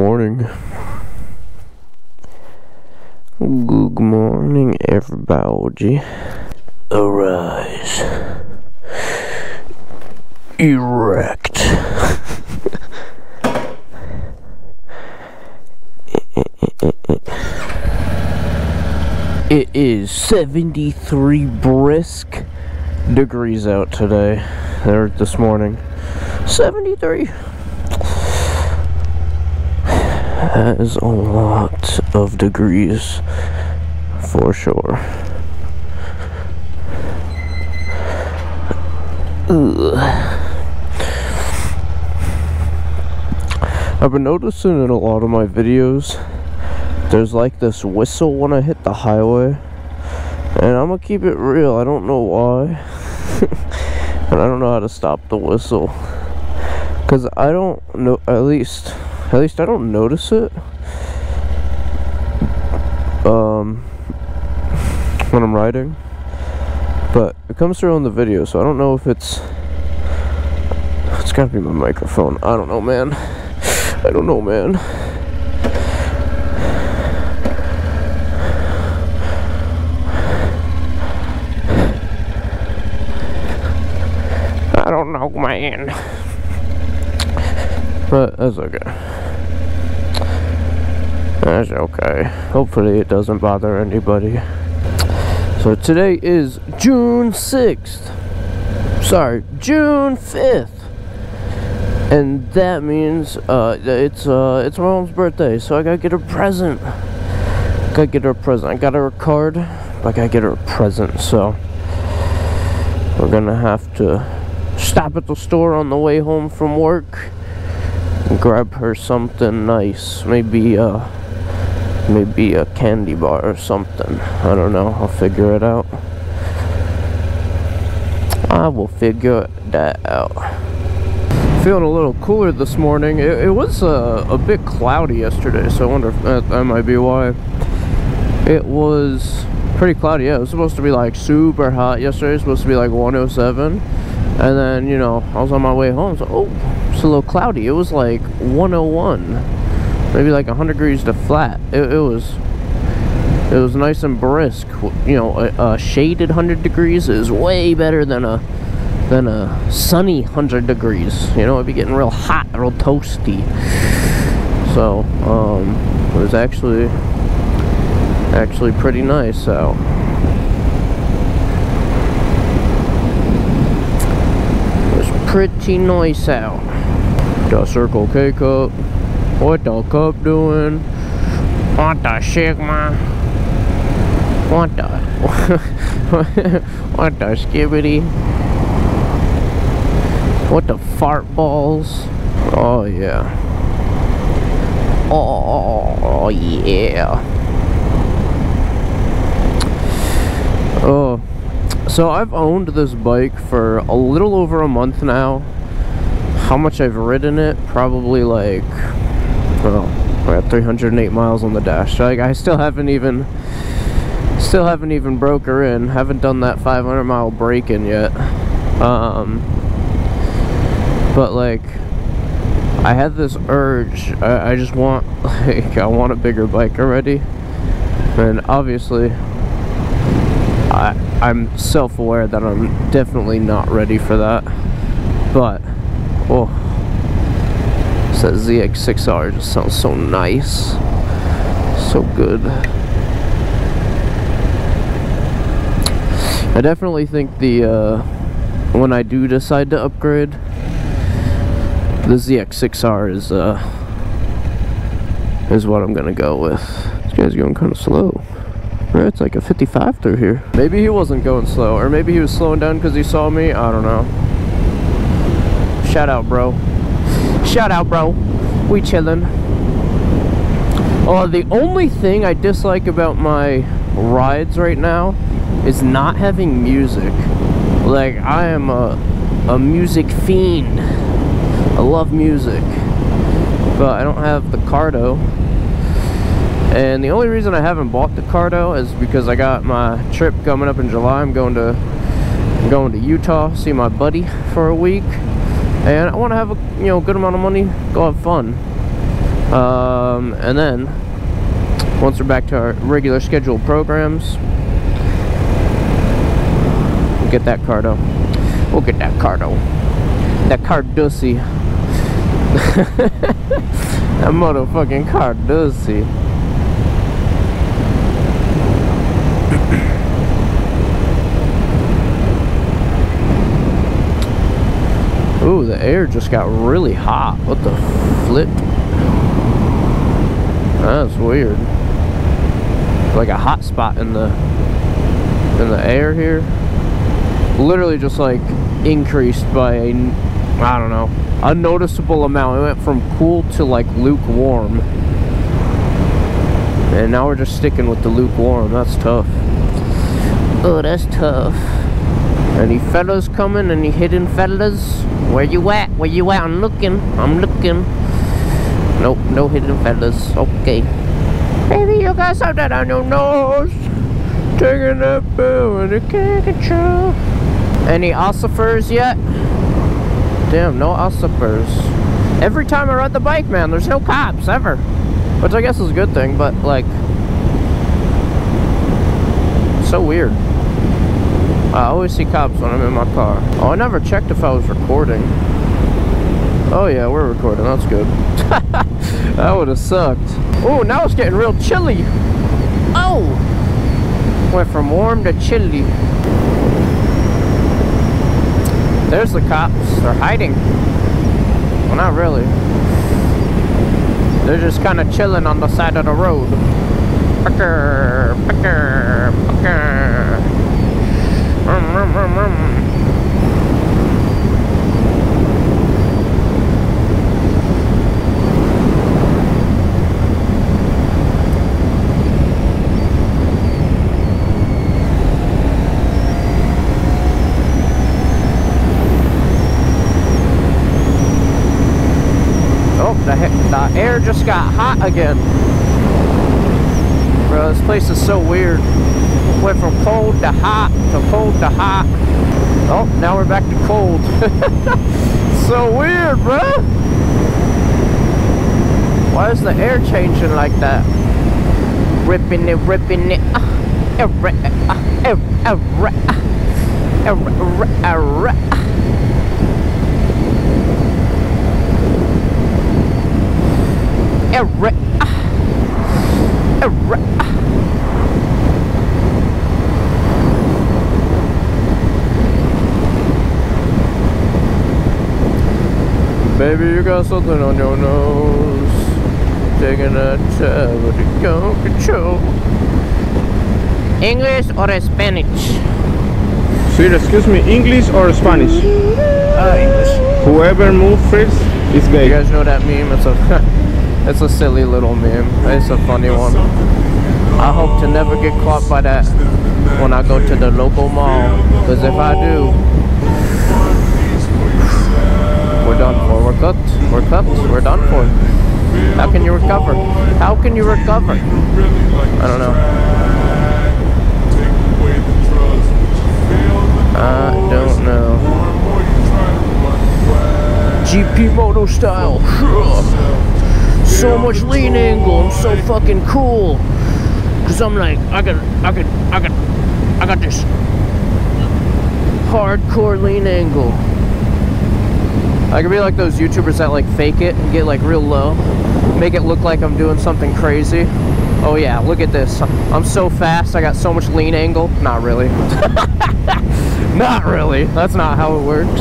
morning. Good morning, everybody. Arise. Erect. It is 73 brisk degrees out today, or this morning. 73. That is a lot of degrees, for sure. Ugh. I've been noticing in a lot of my videos, there's like this whistle when I hit the highway, and I'm gonna keep it real, I don't know why, and I don't know how to stop the whistle, because I don't know, at least I don't notice it, when I'm riding, but it comes through on the video, so I don't know if it's gotta be my microphone, I don't know, man. I don't know, man. I don't know, man. But that's okay. That's okay. Hopefully it doesn't bother anybody. So today is June 6th. Sorry, June 5th. And that means it's my mom's birthday, so I gotta get her a present. I got her a card, but I gotta get her a present, so we're gonna have to stop at the store on the way home from work and grab her something nice. Maybe a candy bar or something. I don't know. I'll figure it out. I will figure that out. Feeling a little cooler this morning. It was a bit cloudy yesterday, so I wonder if that might be why. It was pretty cloudy. Yeah, it was supposed to be like super hot yesterday. It was supposed to be like 107, and then, you know, I was on my way home, so oh, it's a little cloudy. It was like 101, maybe like 100 degrees to flat. It was nice and brisk. You know, a shaded 100 degrees is way better than a sunny 100 degrees. You know, it'd be getting real hot, real toasty. So it was actually pretty nice out. It was pretty nice out. The Circle K cup. What the cup doing? What the Sigma? What the what the skibbity? What the fart balls? Oh yeah. Oh yeah. Oh, so I've owned this bike for a little over a month now. How much I've ridden it? Probably like, well, I got 308 miles on the dash. Like, I still haven't even broke her in. Haven't done that 500 mile break-in yet. But like, I had this urge. I just want, like, I want a bigger bike already, and obviously I'm self-aware that I'm definitely not ready for that. But oh, that ZX6R just sounds so nice, so good. I definitely think when I do decide to upgrade, the ZX6R is what I'm gonna go with. This guy's going kind of slow. Right, it's like a 55 through here. Maybe he wasn't going slow, or maybe he was slowing down because he saw me. I don't know. Shout out, bro. Shout out, bro. We chillin'. Oh, the only thing I dislike about my rides right now is not having music. Like, I am a music fiend. I love music, but I don't have the Cardo. And the only reason I haven't bought the Cardo is because I got my trip coming up in July. I'm going to Utah, see my buddy for a week, and I want to have a good amount of money, go have fun. And then once we're back to our regular scheduled programs, we'll get that cardo. We'll get that cardo. That Cardussy. That motherfucking Cardussy. Ooh, the air just got really hot. What the flip? That's weird. Like a hot spot in the air here. Literally just like increased by a, I don't know, a noticeable amount. It went from cool to like lukewarm. And now we're just sticking with the lukewarm. That's tough. Oh, that's tough. Any fellas coming? Any hidden fellas? Where you at? Where you at? I'm looking. I'm looking. Nope, no hidden fellas. Okay. Baby, you got something on your nose. Taking that pill and it can't control. Any ossifers yet? Damn, no ossifers. Every time I ride the bike, man, there's no cops, ever. Which I guess is a good thing, but like, so weird. I always see cops when I'm in my car. Oh, I never checked if I was recording. Oh yeah, we're recording, that's good. That would have sucked. Oh, now it's getting real chilly. Oh! Went from warm to chilly. There's the cops. They're hiding. Well, not really. They're just kind of chilling on the side of the road. Pucker, pucker, pucker. The air just got hot again. Bro, this place is so weird. Went from cold to hot to cold to hot. Oh, now we're back to cold. So weird, bro. Why is the air changing like that? Ripping it, ripping it. Baby, you got something on your nose. Taking that tab with the gun control. English or Spanish? Sir, excuse me, English or Spanish? English. Whoever moves first is gay. You guys know that meme? It's a silly little meme. It's a funny one. I hope to never get caught by that when I go to the local mall. Because if I do, we're done for. We're cooked. We're cooked. We're done for. How can you recover? How can you recover? I don't know. I don't know. GP Moto style. So much lean angle. I'm so fucking cool. Cause I'm like, I got this hardcore lean angle. I could be like those YouTubers that like fake it and get like real low, make it look like I'm doing something crazy. Oh yeah, look at this. I'm so fast. I got so much lean angle. Not really. Not really. That's not how it works.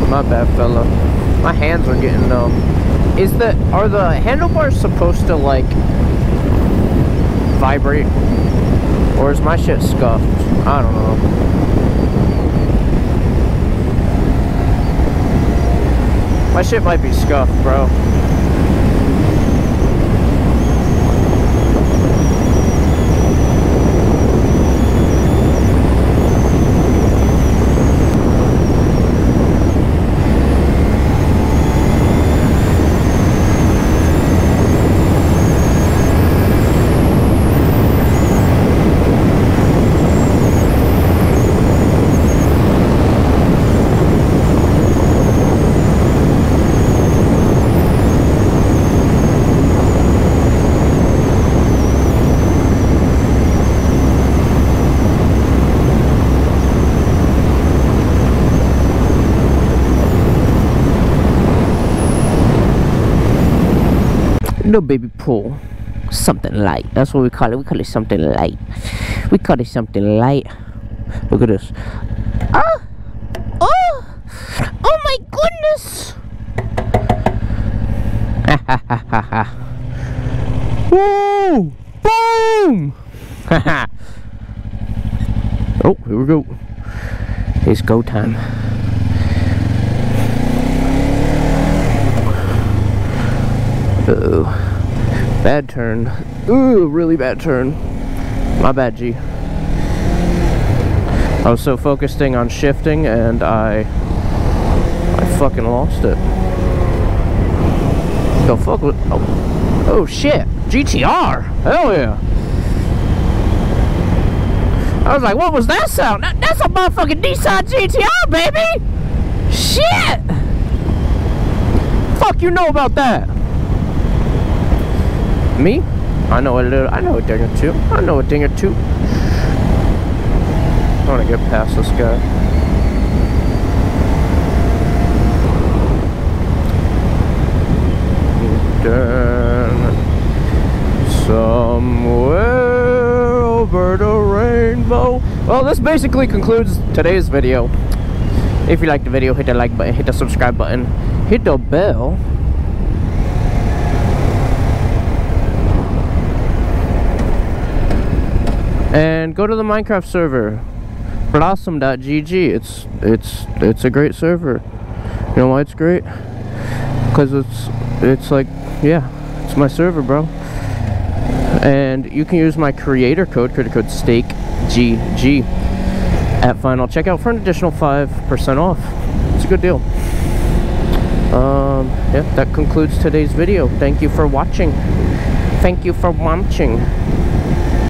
My bad, fella. My hands are getting numb. Are the handlebars supposed to like vibrate, or is my shit scuffed? I don't know. My shit might be scuffed, bro. No baby pool. Something light. That's what we call it. We call it something light. We call it something light. Look at this. Ah! Oh! Oh my goodness! Ha ha ha ha ha. Woo! Boom! Ha ha. Oh, here we go. It's go time. Uh-oh. Bad turn. Ooh, really bad turn. My bad, G. I was so focusing on shifting and I fucking lost it. The fuck was, oh shit. GTR. Hell yeah. I was like, what was that sound? That's a motherfucking Nissan GTR, baby! Shit! Fuck you know about that? Me? I know a thing or two. I know a thing or two. I wanna get past this guy. Then somewhere over the rainbow. Well, this basically concludes today's video. If you liked the video, hit the like button, hit the subscribe button, hit the bell. And go to the Minecraft server, blossom.gg. It's a great server. You know why it's great? Because it's like, yeah, it's my server, bro. And you can use my creator code STAKEGG at final checkout for an additional 5% off. It's a good deal. Yeah, that concludes today's video. Thank you for watching. Thank you for watching.